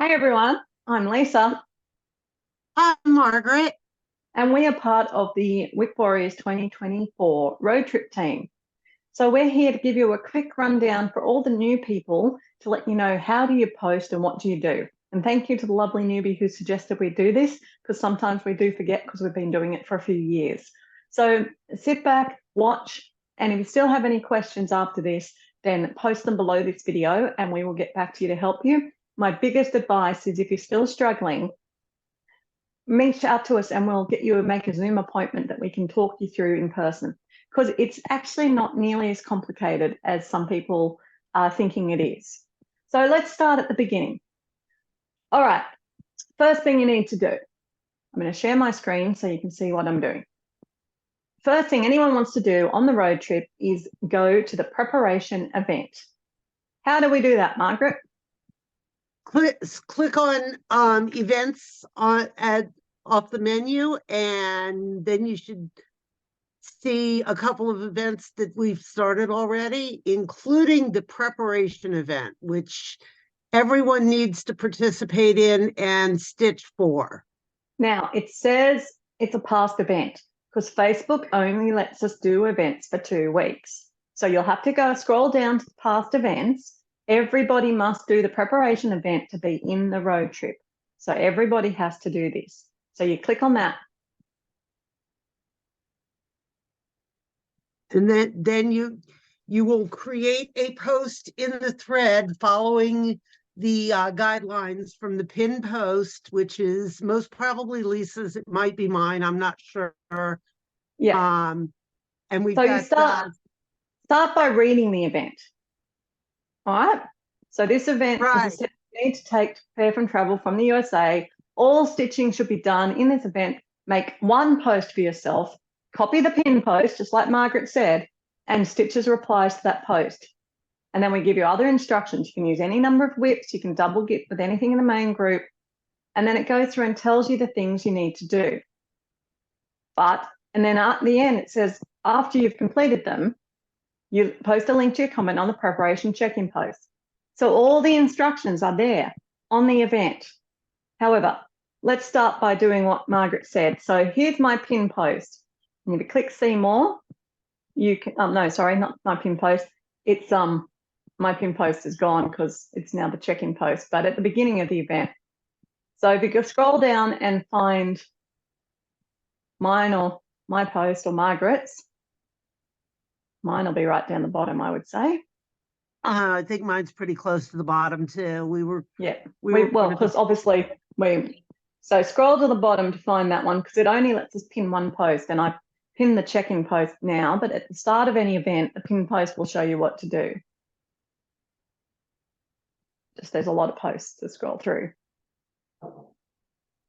Hey everyone, I'm Lisa, Hi, Margaret. and we are part of the WIP Warriors 2024 road trip team. So we're here to give you a quick rundown for all the new people to let you know how do you post and what do you do. And thank you to the lovely newbie who suggested we do this, because sometimes we do forget because we've been doing it for a few years. So sit back, watch, and if you still have any questions after this, then post them below this video and we will get back to you to help you. My biggest advice is if you're still struggling, reach out to us and we'll get you make a Zoom appointment that we can talk you through in person, because it's actually not nearly as complicated as some people are thinking it is. So let's start at the beginning. All right, first thing you need to do, I'm going to share my screen so you can see what I'm doing. First thing anyone wants to do on the road trip is go to the preparation event. How do we do that, Margaret? Click on events off the menu, and then you should see a couple of events that we've started already, including the preparation event, which everyone needs to participate in and stitch for. Now, it says it's a past event because Facebook only lets us do events for 2 weeks. So you'll have to go scroll down to the past events. Everybody must do the preparation event to be in the road trip. So everybody has to do this. So you click on that. And then you will create a post in the thread following the guidelines from the pin post, which is most probably Lisa's. It might be mine. I'm not sure. Yeah. And we've So you got start by reading the event. All right. So this event, as I right. said, you need to take Prepare from Travel from the USA. All stitching should be done in this event. Make one post for yourself, copy the pin post, just like Margaret said, and Stitches replies to that post. And then we give you other instructions. You can use any number of WIPs. You can double GIP with anything in the main group. And then it goes through and tells you the things you need to do. And then at the end, it says, after you've completed them, you post a link to your comment on the preparation check-in post. So all the instructions are there on the event. However, let's start by doing what Margaret said. So here's my pin post. And if you click see more, you can, no, sorry, not my pin post. It's my pin post is gone because it's now the check-in post, but at the beginning of the event. So if you go scroll down and find mine or my post or Margaret's, mine will be right down the bottom, I would say. I think mine's pretty close to the bottom too. Yeah, we were well, because obviously so scroll to the bottom to find that one, because it only lets us pin one post, and I pin the check-in post now, but at the start of any event, the pin post will show you what to do. Just there's a lot of posts to scroll through.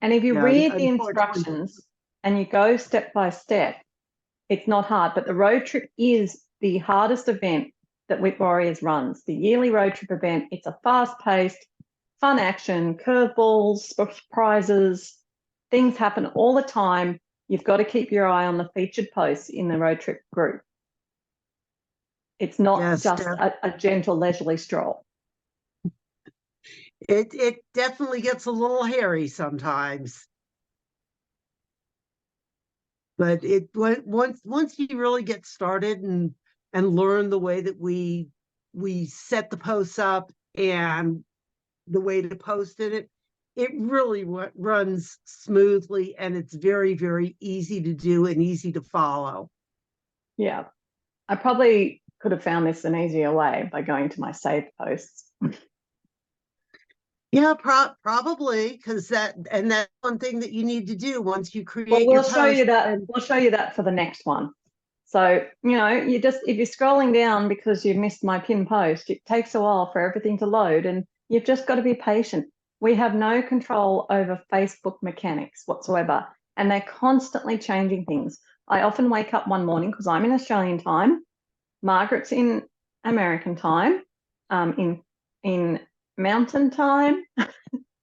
And if you read the instructions and you go step by step, it's not hard, but the road trip is the hardest event that WIP Warriors runs. The yearly road trip event, it's a fast-paced, fun action, curveballs, surprises, things happen all the time. You've got to keep your eye on the featured posts in the road trip group. It's not just a gentle, leisurely stroll. It definitely gets a little hairy sometimes. But once you really get started and learn the way that we set the posts up and the way to post it really runs smoothly, and it's very, very easy to do and easy to follow. Yeah, I probably could have found this an easier way by going to my saved posts. Yeah, probably, because that's one thing that you need to do once you create well, your post. We'll show you that for the next one. So, you know, if you're scrolling down because you've missed my pin post, it takes a while for everything to load, and you've just got to be patient. We have no control over Facebook mechanics whatsoever, and they're constantly changing things. I often wake up one morning because I'm in Australian time, Margaret's in American time, in mountain time.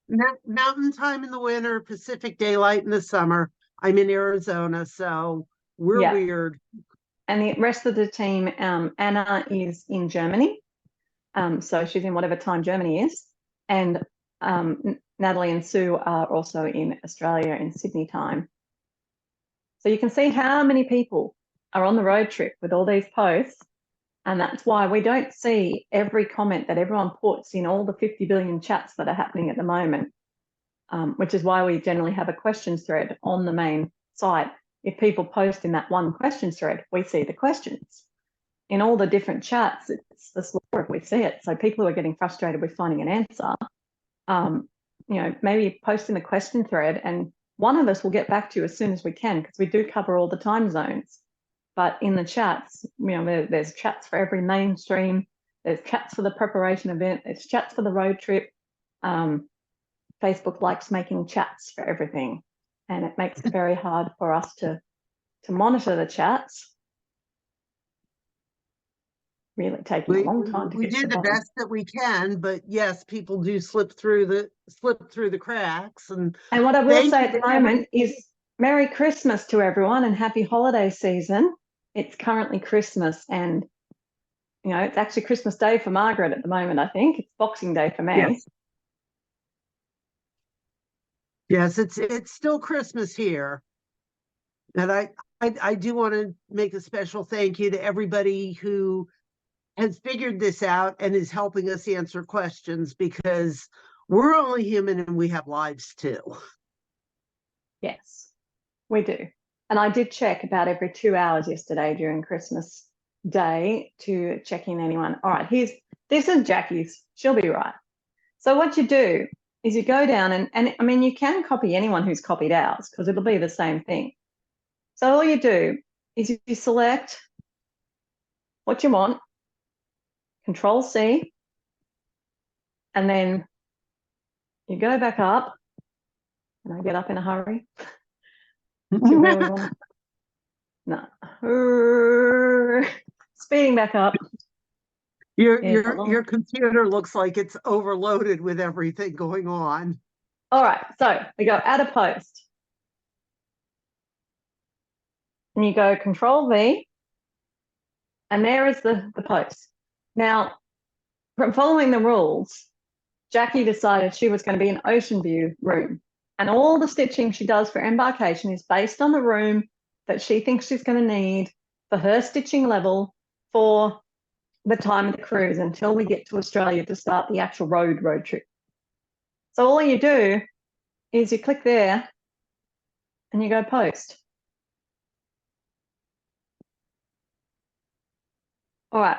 Mountain time in the winter, Pacific daylight in the summer. I'm in Arizona, so we're weird. And the rest of the team, Anna is in Germany. So she's in whatever time Germany is. And Natalie and Sue are also in Australia in Sydney time. So you can see how many people are on the road trip with all these posts. And that's why we don't see every comment that everyone puts in all the 50 billion chats that are happening at the moment, which is why we generally have a questions thread on the main site. If people post in that one questions thread, we see the questions. In all the different chats, it's the slower if we see it. So people who are getting frustrated with finding an answer, maybe post in the question thread and one of us will get back to you as soon as we can, because we do cover all the time zones. But in the chats, there's chats for every mainstream, there's chats for the preparation event, there's chats for the road trip. Facebook likes making chats for everything, and it makes it very hard for us to monitor the chats. Really taking a long time to we get to do the the bottom. best that we can, but yes, people do slip through the cracks. And what I will say at the you, moment is Merry Christmas to everyone and happy holiday season. It's currently Christmas, and it's actually Christmas Day for Margaret at the moment. I think it's Boxing Day for me. Yes, it's still Christmas here. And I do want to make a special thank you to everybody who has figured this out and is helping us answer questions, because we're only human and we have lives too. Yes, we do. And I did check about every 2 hours yesterday during Christmas Day to check in anyone. All right, this is Jackie's. She'll be right. So what you do is you go down and I mean, you can copy anyone who's copied ours because it'll be the same thing. So all you do is you select what you want, Control C, and then you go back up, and I get up in a hurry to where we want. No, speeding back up. Your computer looks like it's overloaded with everything going on. All right, so we go add a post, and you go Control V, and there is the post. Now, from following the rules, Jackie decided she was going to be in ocean view room, and all the stitching she does for embarkation is based on the room that she thinks she's going to need for her stitching level for the time of the cruise until we get to Australia to start the actual road trip. So all you do is you click there and you go post. All right,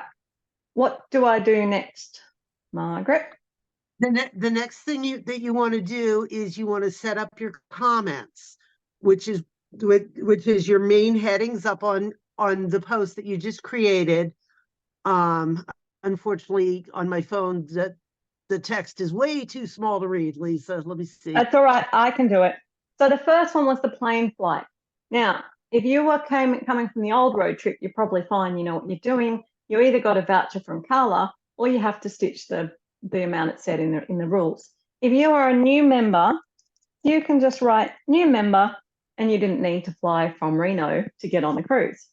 what do I do next, Margaret? The next thing that you want to do is you want to set up your comments, which is your main headings up on the post that you just created. Unfortunately, on my phone, the text is way too small to read, Lisa. Let me see. That's all right, I can do it. So the first one was the plane flight. Now, if you were coming from the old road trip, you're probably fine, you know what you're doing. You either got a voucher from Carla or you have to stitch the amount it said in the rules. If you are a new member, you can just write new member, and you didn't need to fly from Reno to get on the cruise.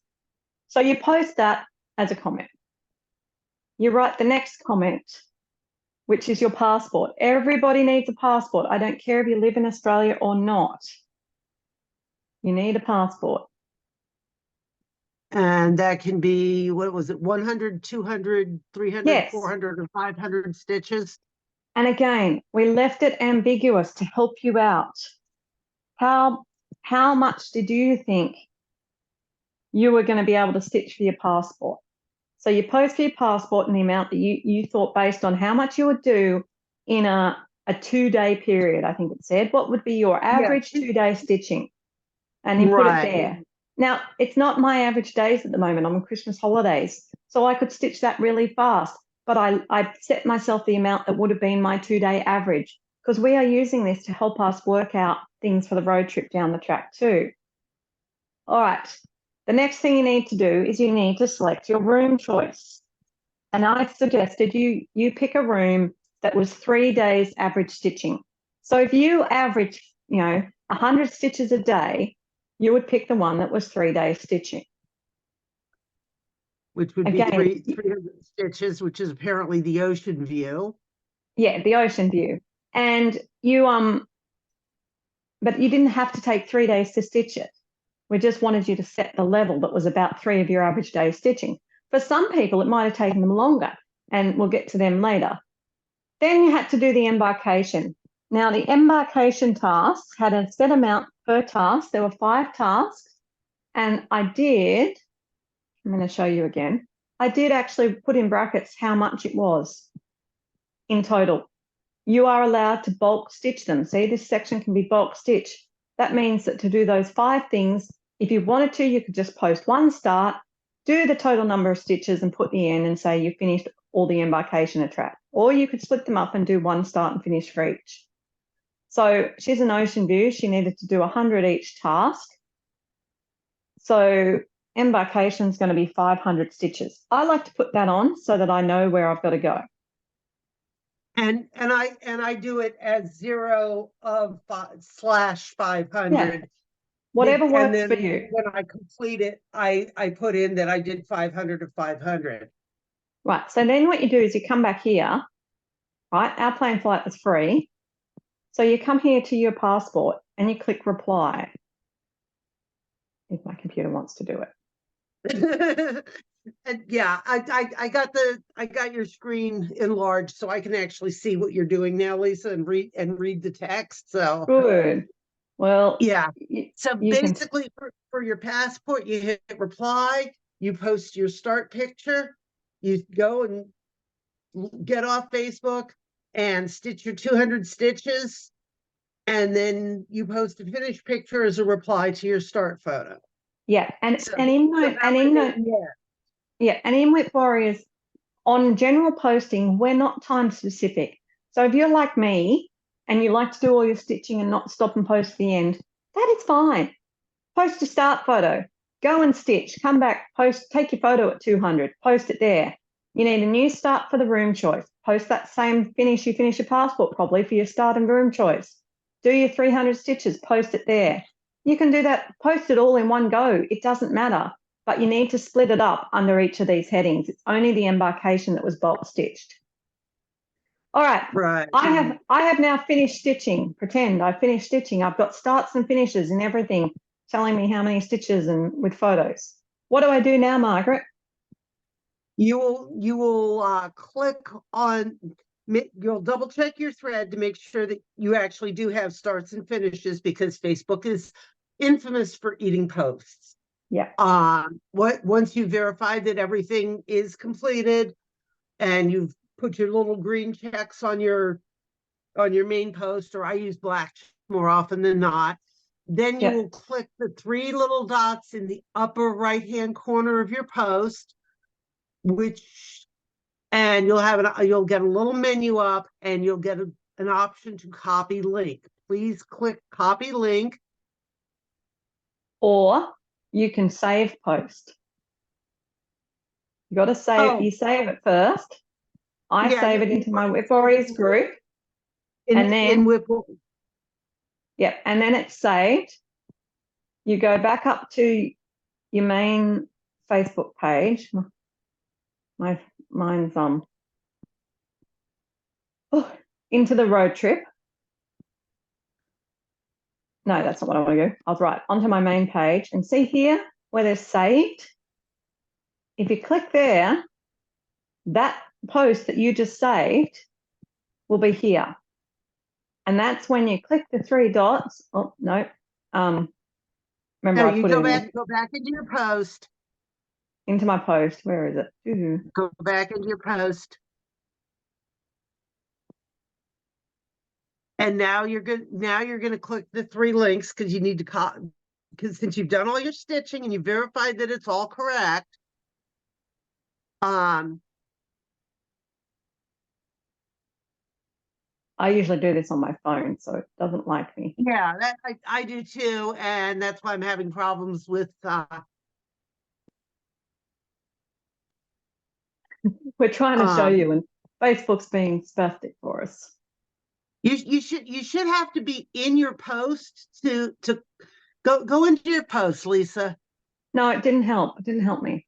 So you post that as a comment. You write the next comment, which is your passport. Everybody needs a passport. I don't care if you live in Australia or not. You need a passport. And that can be, what was it, 100, 200, 300, Yes. 400, or 500 stitches? And again, we left it ambiguous to help you out. How much did you think you were going to be able to stitch for your passport? So you post for your passport and the amount that you thought based on how much you would do in a 2-day period, I think it said. What would be your average 2-day stitching? And you put it there. Now, it's not my average days at the moment. I'm on Christmas holidays. So I could stitch that really fast. But I set myself the amount that would have been my 2-day average, because we are using this to help us work out things for the road trip down the track too. All right. The next thing you need to do is you need to select your room choice. And I suggested you pick a room that was 3 days average stitching. So if you average, 100 stitches a day, you would pick the one that was 3 days stitching. Which would be 300 stitches, which is apparently the ocean view. Yeah, the ocean view. And but you didn't have to take 3 days to stitch it. We just wanted you to set the level that was about 3 of your average day stitching. For some people, it might have taken them longer, and we'll get to them later. Then you had to do the embarkation. Now, the embarkation tasks had a set amount per task. There were 5 tasks, and I'm going to show you again. I did actually put in brackets how much it was in total. You are allowed to bulk stitch them. See, this section can be bulk stitch. That means that to do those 5 things, if you wanted to, you could just post one start, do the total number of stitches and put the end and say you finished all the embarkation attract. Or you could split them up and do one start and finish for each. So she's an ocean view. She needed to do 100 each task. So embarkation is going to be 500 stitches. I like to put that on so that I know where I've got to go. And I do it as 0 of /500. Yeah. Whatever works for you. When I complete it, I put in that I did 500 of 500. Right. So then what you do is you come back here, right? Our plane flight was free. So you come here to your passport and you click reply. If my computer wants to do it. And yeah, I got your screen enlarged so I can actually see what you're doing now, Lisa, and read the text. So good. Well, yeah. So you basically for your passport, you hit reply, you post your start picture, you go and get off Facebook and stitch your 200 stitches, and then you post a finished picture as a reply to your start photo. Yeah, and in WIP Warriors, on general posting, we're not time specific. So if you're like me and you like to do all your stitching and not stop and post at the end, that is fine. Post a start photo, go and stitch, come back, post, take your photo at 200, post it there. You need a new start for the room choice. Post that same finish, you finish your passport probably for your start and room choice. Do your 300 stitches, post it there. You can do that, post it all in one go. It doesn't matter, but you need to split it up under each of these headings. It's only the embarkation that was bulk stitched. All right. Right. I have now finished stitching. Pretend I finished stitching. I've got starts and finishes and everything telling me how many stitches and with photos. What do I do now, Margaret? You will click on, you'll double check your thread to make sure that you actually do have starts and finishes, because Facebook is infamous for eating posts. Yeah. Once you verify that everything is completed and you've put your little green checks on your main post, or I use black more often than not, then you will click the 3 little dots in the upper right-hand corner of your post, and you'll get a little menu up, and you'll get an option to copy link. Please click copy link. Or you can save post. You got to save. You save it first. I save it into my WIP Warriors group, and then and then it's saved. You go back up to your main Facebook page. Mine's into the Roadtrip. No, that's not what I want to do. I was right. Onto my main page, and see here where they're saved. If you click there, that post that you just saved will be here. And that's when you click the 3 dots. Oh, no. Remember, I put go back into your post. Into my post. Where is it? Go back into your post. And now you're good. Now you're going to click the 3 links, because you need to copy, because since you've done all your stitching and you verified that it's all correct. I usually do this on my phone, so it doesn't like me. Yeah, I do too, and that's why I'm having problems with. We're trying to show you, and Facebook's being spastic for us. You should have to be in your post to go into your post, Lisa. No, it didn't help. It didn't help me.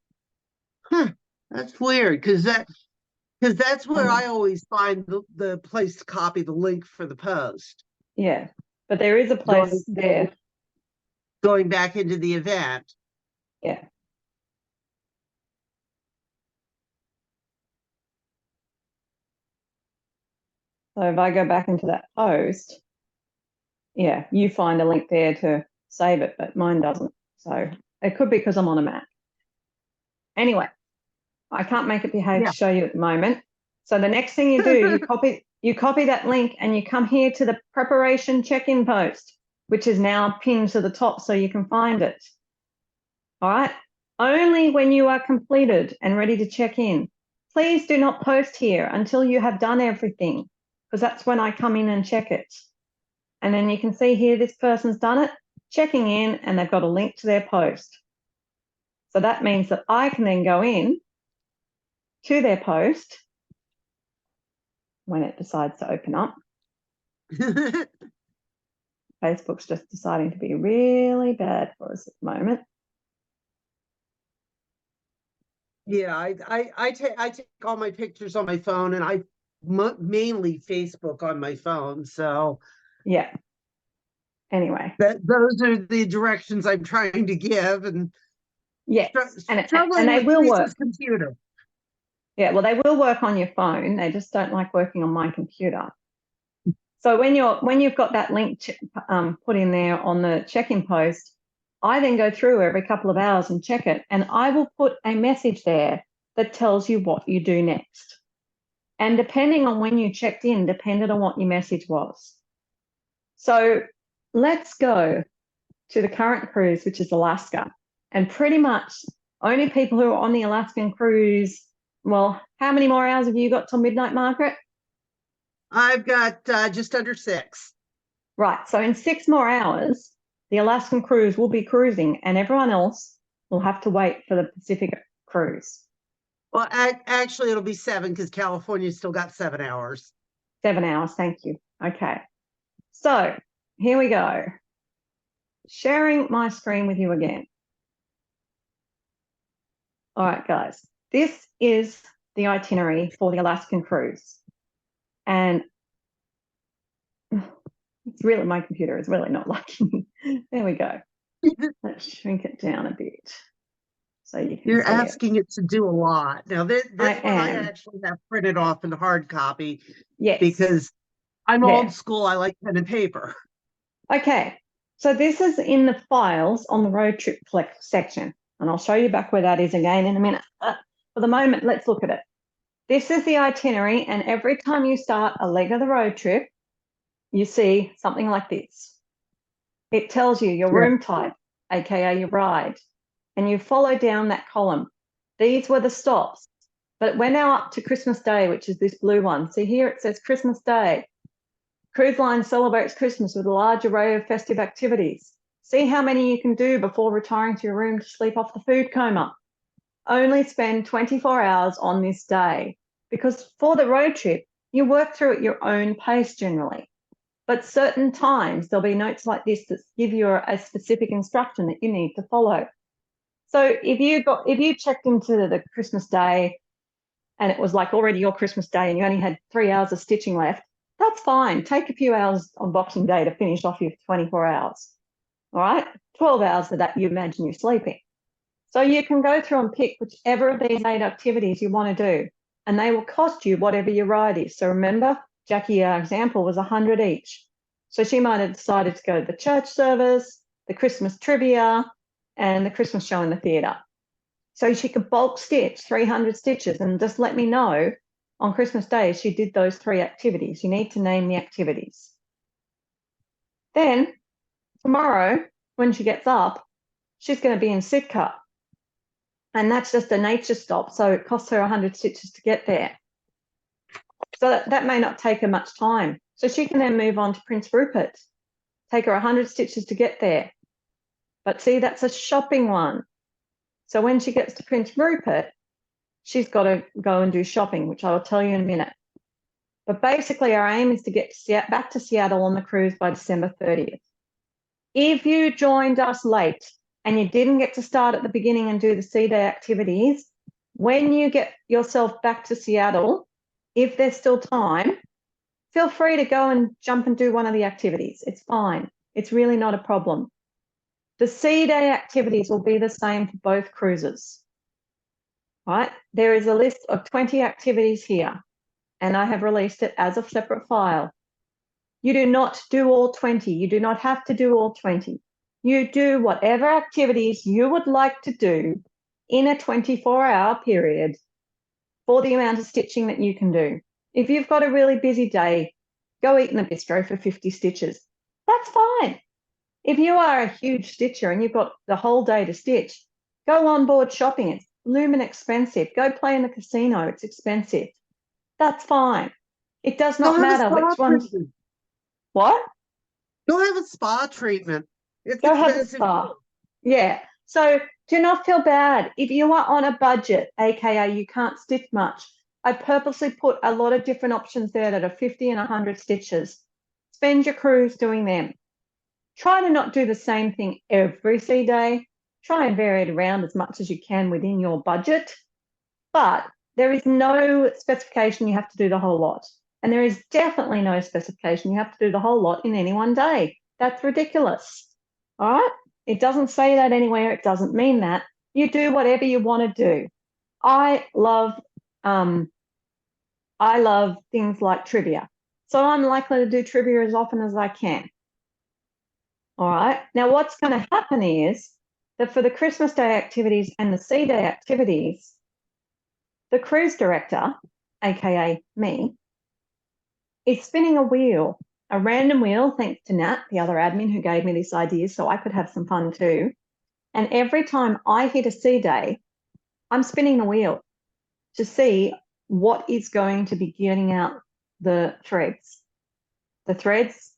Huh, that's weird, because Because that's where I always find the place to copy the link for the post. Yeah, but there is a Going place there. going back into the event. Yeah. So if I go back into that post, yeah, you find a link there to save it, but mine doesn't. So it could be because I'm on a Mac. Anyway, I can't make it behave Yeah. to show you at the moment. So the next thing you do, you copy that link and you come here to the preparation check-in post, which is now pinned to the top so you can find it. All right. Only when you are completed and ready to check in. Please do not post here until you have done everything, because that's when I come in and check it. And then you can see here, this person's done it, checking in, and they've got a link to their post. So that means that I can then go in to their post when it decides to open up. Facebook's just deciding to be really bad for us at the moment. Yeah, I take all my pictures on my phone, and I mainly Facebook on my phone. So Yeah. Anyway. those are the directions I'm trying to give, and Yes, and struggling they with will Teresa's work. computer. Yeah, well, they will work on your phone. They just don't like working on my computer. So when you've got that link put in there on the check-in post, I then go through every couple of hours and check it, and I will put a message there that tells you what you do next. And depending on when you checked in, depended on what your message was. So let's go to the current cruise, which is Alaska. And pretty much only people who are on the Alaskan cruise, well, how many more hours have you got till midnight, Margaret? I've got just under 6. Right. So in 6 more hours, the Alaskan cruise will be cruising and everyone else will have to wait for the Pacific cruise. Well, actually, it'll be 7 because California's still got 7 hours. 7 hours. Thank you. Okay. So here we go. Sharing my screen with you again. All right, guys. This is the itinerary for the Alaskan cruise. And it's really, my computer is really not liking me. There we go. Let's shrink it down a bit so you can You're see it. asking it to do a lot. Now, this I one I am. actually have printed off in hard copy Yes. because I'm There. old school. I like pen and paper. Okay. So this is in the files on the road trip section. And I'll show you back where that is again in a minute. For the moment, let's look at it. This is the itinerary. And every time you start a leg of the road trip, you see something like this. It tells you your room type, aka your ride, and you follow down that column. These were the stops, but we're now up to Christmas Day, which is this blue one. See here, it says Christmas Day. Cruise Line celebrates Christmas with a large array of festive activities. See how many you can do before retiring to your room to sleep off the food coma. Only spend 24 hours on this day, because for the road trip, you work through at your own pace generally. But certain times there'll be notes like this that give you a specific instruction that you need to follow. So if you checked into the Christmas Day and it was like already your Christmas Day and you only had 3 hours of stitching left, that's fine. Take a few hours on Boxing Day to finish off your 24 hours. All right, 12 hours of that you imagine you're sleeping. So you can go through and pick whichever of these 8 activities you want to do, and they will cost you whatever your ride is. So remember, Jackie, our example was 100 each. So she might have decided to go to the church service, the Christmas trivia, and the Christmas show in the theatre. So she could bulk stitch 300 stitches and just let me know on Christmas Day she did those 3 activities. You need to name the activities. Then tomorrow, when she gets up, she's going to be in Sitka. And that's just a nature stop. So it costs her 100 stitches to get there. So that may not take her much time. So she can then move on to Prince Rupert. Take her 100 stitches to get there. But see, that's a shopping one. So when she gets to Prince Rupert, she's got to go and do shopping, which I will tell you in a minute. But basically, our aim is to get back to Seattle on the cruise by December 30th. If you joined us late and you didn't get to start at the beginning and do the sea day activities, when you get yourself back to Seattle, if there's still time, feel free to go and jump and do one of the activities. It's fine. It's really not a problem. The sea day activities will be the same for both cruises. Right? There is a list of 20 activities here, and I have released it as a separate file. You do not do all 20. You do not have to do all 20. You do whatever activities you would like to do in a 24-hour period for the amount of stitching that you can do. If you've got a really busy day, go eat in the bistro for 50 stitches. That's fine. If you are a huge stitcher and you've got the whole day to stitch, go on board shopping. It's blooming expensive. Go play in the casino. It's expensive. That's fine. It does not matter which ones. What? Go have a spa treatment. It's Go have a expensive. spa. Yeah. So do not feel bad. If you are on a budget, aka you can't stitch much, I purposely put a lot of different options there that are 50 and 100 stitches. Spend your cruise doing them. Try to not do the same thing every sea day. Try and vary it around as much as you can within your budget. But there is no specification you have to do the whole lot. And there is definitely no specification you have to do the whole lot in any one day. That's ridiculous. All right? It doesn't say that anywhere. It doesn't mean that. You do whatever you want to do. I love things like trivia. So I'm likely to do trivia as often as I can. All right. Now, what's going to happen is that for the Christmas Day activities and the Sea Day activities, the cruise director, aka me, is spinning a wheel, a random wheel, thanks to Nat, the other admin who gave me this idea so I could have some fun too. And every time I hit a sea day, I'm spinning the wheel to see what is going to be getting out the threads. The threads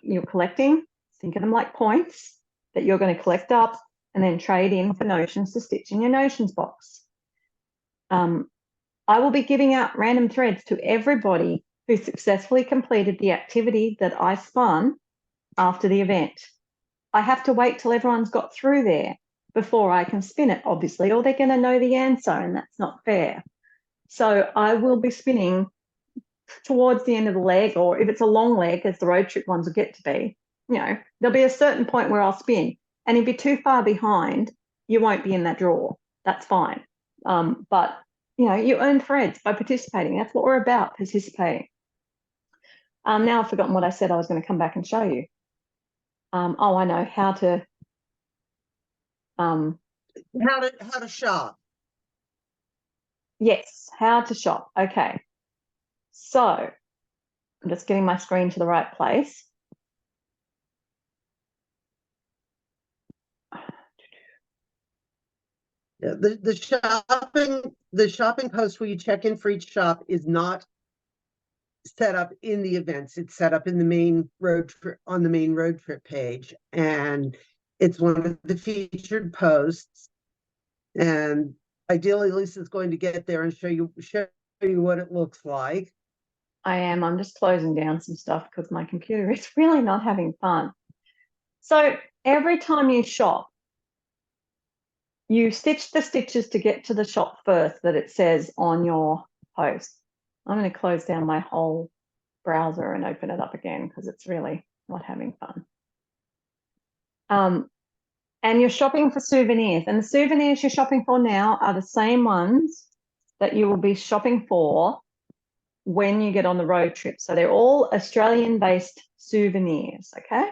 you're collecting, think of them like points that you're going to collect up and then trade in for notions to stitch in your notions box. I will be giving out random threads to everybody who successfully completed the activity that I spun after the event. I have to wait till everyone's got through there before I can spin it, obviously, or they're going to know the answer, and that's not fair. So I will be spinning towards the end of the leg, or if it's a long leg, as the road trip ones will get to be, there'll be a certain point where I'll spin. And if you're too far behind, you won't be in that draw. That's fine. But, you earn threads by participating. That's what we're about, participating. Now I've forgotten what I said I was going to come back and show you. I know how to shop. Yes, how to shop. Okay. So I'm just getting my screen to the right place. Yeah, the shopping post where you check in for each shop is not set up in the events. It's set up in the main road trip, on the main road trip page, and it's one of the featured posts. And ideally, Lisa's going to get there and show you what it looks like. I am. I'm just closing down some stuff because my computer is really not having fun. So every time you shop, you stitch the stitches to get to the shop first that it says on your post. I'm going to close down my whole browser and open it up again because it's really not having fun. And you're shopping for souvenirs. And the souvenirs you're shopping for now are the same ones that you will be shopping for when you get on the road trip. So they're all Australian-based souvenirs, okay?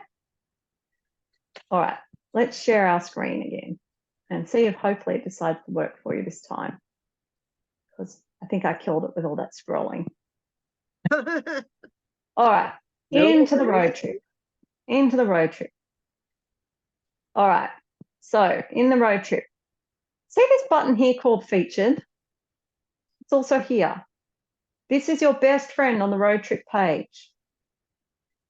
All right, let's share our screen again and see if hopefully it decides to work for you this time, because I think I killed it with all that scrolling. All right, into the road trip. Into the road trip. All right, so in the road trip, see this button here called featured? It's also here. This is your best friend on the road trip page,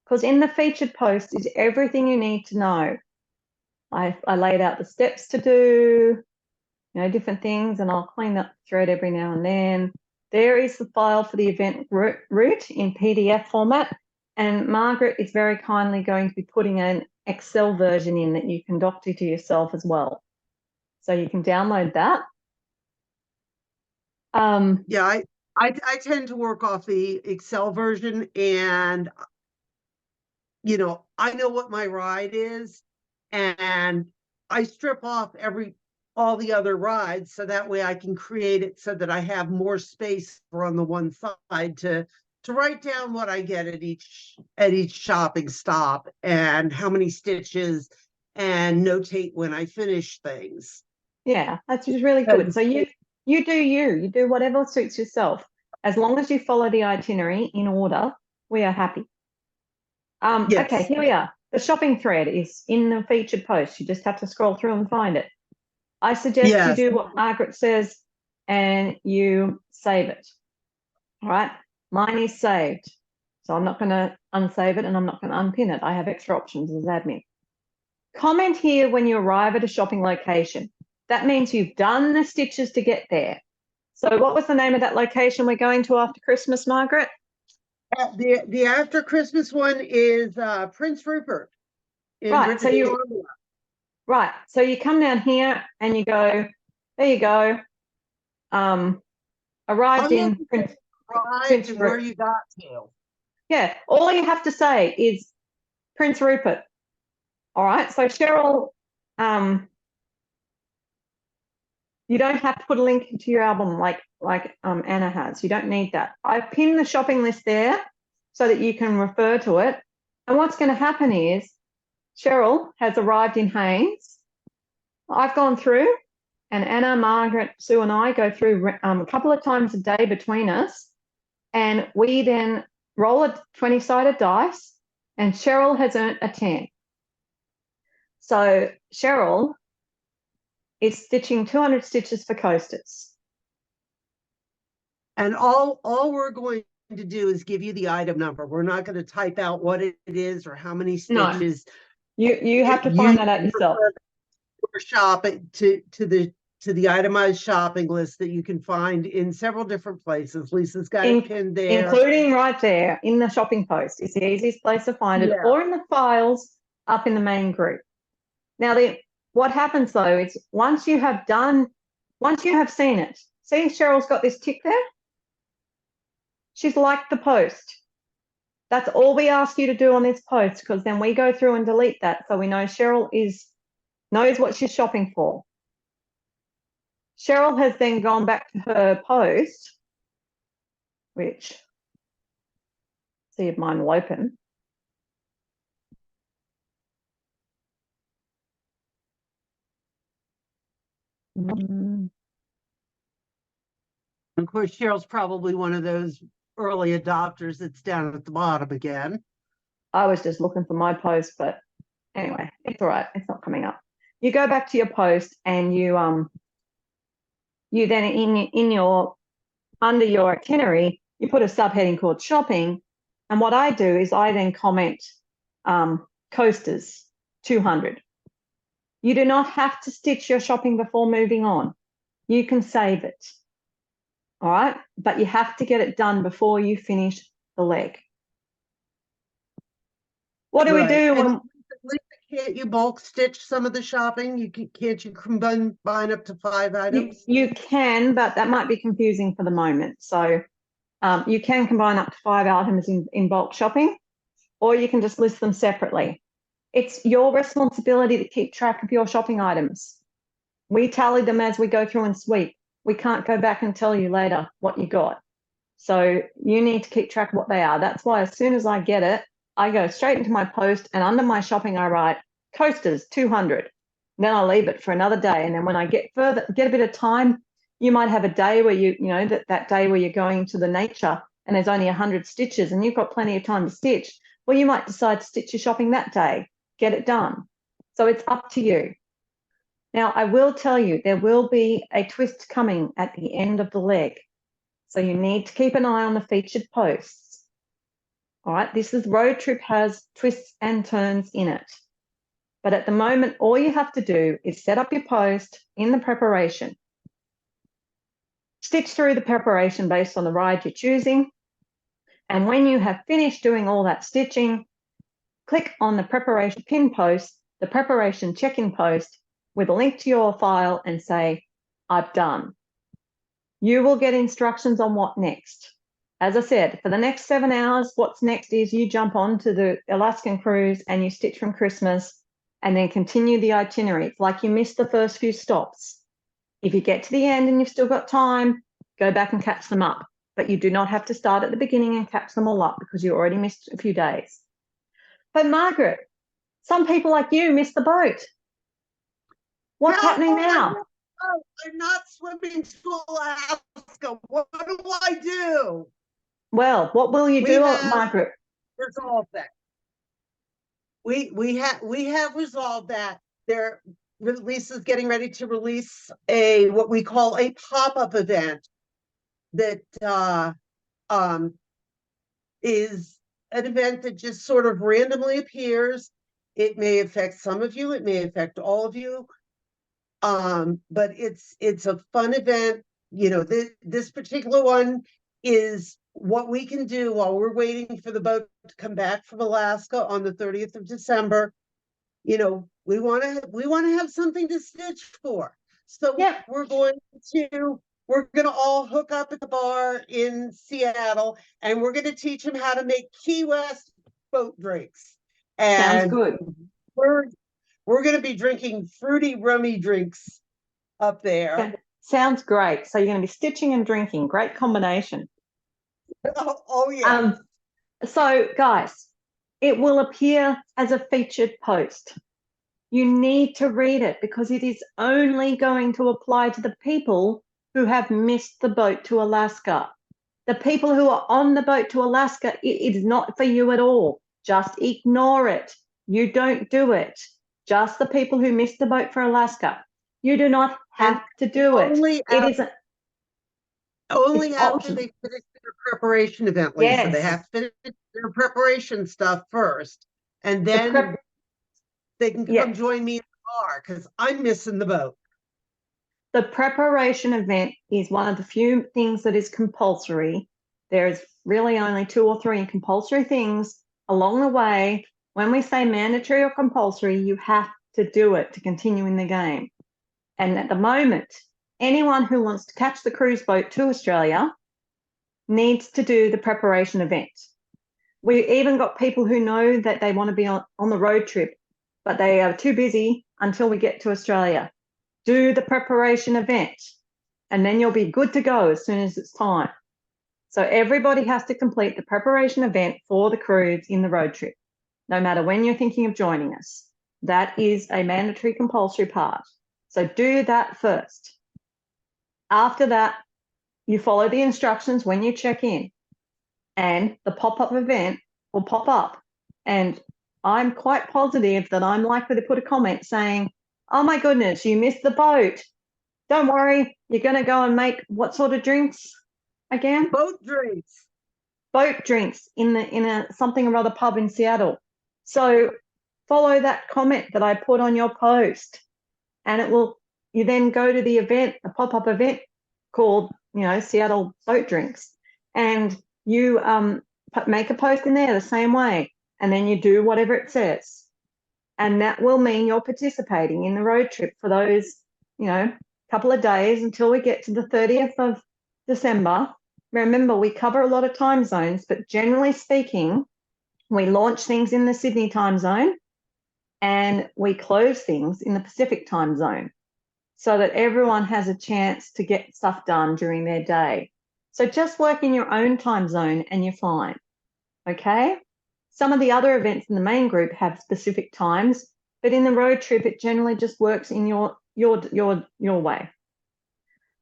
because in the featured post is everything you need to know. I laid out the steps to do, different things, and I'll clean that thread every now and then. There is the file for the event route in PDF format, and Margaret is very kindly going to be putting an Excel version in that you can doctor to yourself as well. So you can download that. Yeah, I tend to work off the Excel version, and I know what my ride is, and I strip off all the other rides so that way I can create it so that I have more space for on the one side to write down what I get at each shopping stop and how many stitches, and notate when I finish things. Yeah, that's just really good. So you do whatever suits yourself. As long as you follow the itinerary in order, we are happy. Okay, Yes. here we are. The shopping thread is in the featured post. You just have to scroll through and find it. I suggest you Yes. do what Margaret says and you save it. All right, mine is saved. So I'm not going to unsave it and I'm not going to unpin it. I have extra options as admin. Comment here when you arrive at a shopping location. That means you've done the stitches to get there. So what was the name of that location we're going to after Christmas, Margaret? The after Christmas one is Prince Rupert in Right, so British Columbia. right, so you come down here and you go, there you go. Arrived in Prince And where Rupert. you got to. Yeah, all you have to say is Prince Rupert. All right, so Cheryl, you don't have to put a link to your album like Anna has. You don't need that. I've pinned the shopping list there so that you can refer to it. And what's going to happen is Cheryl has arrived in Haynes. I've gone through, and Anna, Margaret, Sue, and I go through a couple of times a day between us, and we then roll a 20-sided dice, and Cheryl has earned a 10. So Cheryl is stitching 200 stitches for coasters. And all we're going to do is give you the item number. We're not going to type out what it is or how many stitches. No, you have to find that out yourself. Shop it to the itemized shopping list that you can find in several different places. Lisa's got it pinned there. Including right there in the shopping post. It's the easiest place to find it, or in the files up in the main group. Now, what happens though is once you have seen it, see Cheryl's got this tick there? She's liked the post. That's all we ask you to do on this post, because then we go through and delete that so we know Cheryl knows what she's shopping for. Cheryl has then gone back to her post, which, see if mine will open. Of course, Cheryl's probably one of those early adopters that's down at the bottom again. I was just looking for my post, but anyway, it's all right. It's not coming up. You go back to your post and you then under your itinerary, you put a subheading called shopping. And what I do is I then comment coasters 200. You do not have to stitch your shopping before moving on. You can save it. All right, but you have to get it done before you finish the leg. What do we do when can't you bulk stitch some of the shopping? Can't you combine up to 5 items? You can, but that might be confusing for the moment. So you can combine up to 5 items in bulk shopping, or you can just list them separately. It's your responsibility to keep track of your shopping items. We tally them as we go through and sweep. We can't go back and tell you later what you got. So you need to keep track of what they are. That's why as soon as I get it, I go straight into my post, and under my shopping, I write coasters 200. Then I leave it for another day. And then when I get a bit of time, you might have a day where that day where you're going to the nature and there's only 100 stitches and you've got plenty of time to stitch. Well, you might decide to stitch your shopping that day, get it done. So it's up to you. Now, I will tell you, there will be a twist coming at the end of the leg. So you need to keep an eye on the featured posts. All right, Roadtrip has twists and turns in it. But at the moment, all you have to do is set up your post in the preparation. Stitch through the preparation based on the ride you're choosing. And when you have finished doing all that stitching, click on the preparation pin post, the preparation check-in post with a link to your file and say, I've done. you will get instructions on what next. As I said, for the next 7 hours, what's next is you jump onto the Alaskan cruise and you stitch from Christmas and then continue the itinerary. It's like you missed the first few stops. If you get to the end and you've still got time, go back and catch them up. But you do not have to start at the beginning and catch them all up because you already missed a few days. But Margaret, some people like you missed the boat. What's happening now? I'm not swimming to Alaska. What do I do? Well, what will you do, Margaret? Resolved that. We have resolved that. Lisa's getting ready to release what we call a pop-up event that is an event that just sort of randomly appears. It may affect some of you, it may affect all of you. But it's a fun event. You know, this particular one is what we can do while we're waiting for the boat to come back from Alaska on the 30th of December. You know, we want to have something to stitch for. So Yep. we're going to all hook up at the bar in Seattle, and we're going to teach them how to make Key West boat drinks. And sounds good. We're going to be drinking fruity rummy drinks up there. Sounds great. So you're going to be stitching and drinking. Great combination. Oh yeah. So guys, it will appear as a featured post. You need to read it because it is only going to apply to the people who have missed the boat to Alaska. The people who are on the boat to Alaska, it is not for you at all. Just ignore it. You don't do it. Just the people who missed the boat for Alaska. You do not have to do it. It is only after they finish their preparation event, Lisa. Yes. They have to finish their preparation stuff first, and then they can come join me in the bar because I'm missing the boat. The preparation event is one of the few things that is compulsory. There's really only 2 or 3 compulsory things along the way. When we say mandatory or compulsory, you have to do it to continue in the game. And at the moment, anyone who wants to catch the cruise boat to Australia needs to do the preparation event. We even got people who know that they want to be on the road trip, but they are too busy until we get to Australia. Do the preparation event, and then you'll be good to go as soon as it's time. So everybody has to complete the preparation event for the cruise in the road trip, no matter when you're thinking of joining us. That is a mandatory compulsory part. So do that first. After that, you follow the instructions when you check in, and the pop-up event will pop up. And I'm quite positive that I'm likely to put a comment saying, oh my goodness, you missed the boat. Don't worry, you're going to go and make what sort of drinks again? Boat drinks. Boat drinks in a something or other pub in Seattle. So follow that comment that I put on your post, and you then go to the event, a pop-up event called, Seattle Boat Drinks, and you make a post in there the same way, and then you do whatever it says. And that will mean you're participating in the road trip for those, couple of days until we get to the 30th of December. Remember, we cover a lot of time zones, but generally speaking, we launch things in the Sydney time zone and we close things in the Pacific time zone so that everyone has a chance to get stuff done during their day. So just work in your own time zone and you're fine, okay? Some of the other events in the main group have specific times, but in the road trip, it generally just works in your way.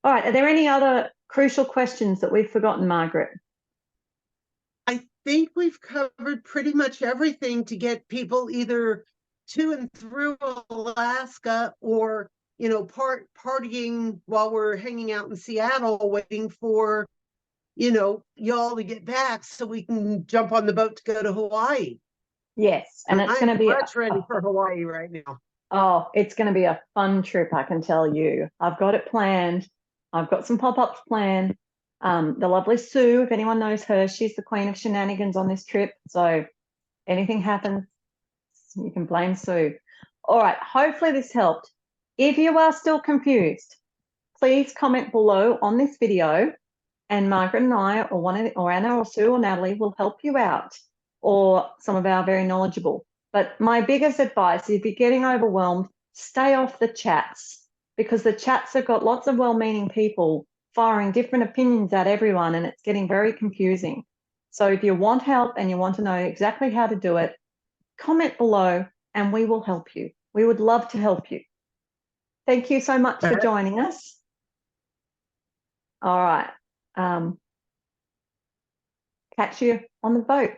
All right, are there any other crucial questions that we've forgotten, Margaret? I think we've covered pretty much everything to get people either to and through Alaska or, partying while we're hanging out in Seattle, waiting for, y'all to get back so we can jump on the boat to go to Hawaii. Yes, and it's going to be much ready for Hawaii right now. Oh, it's going to be a fun trip, I can tell you. I've got it planned. I've got some pop-ups planned. The lovely Sue, if anyone knows her, she's the queen of shenanigans on this trip. So anything happens, you can blame Sue. All right, hopefully this helped. If you are still confused, please comment below on this video, and Margaret and I, or Anna or Sue or Natalie will help you out, or some of our very knowledgeable. But my biggest advice, if you're getting overwhelmed, stay off the chats, because the chats have got lots of well-meaning people firing different opinions at everyone, and it's getting very confusing. So if you want help and you want to know exactly how to do it, comment below and we will help you. We would love to help you. Thank you so much for joining us. All right. Catch you on the boat.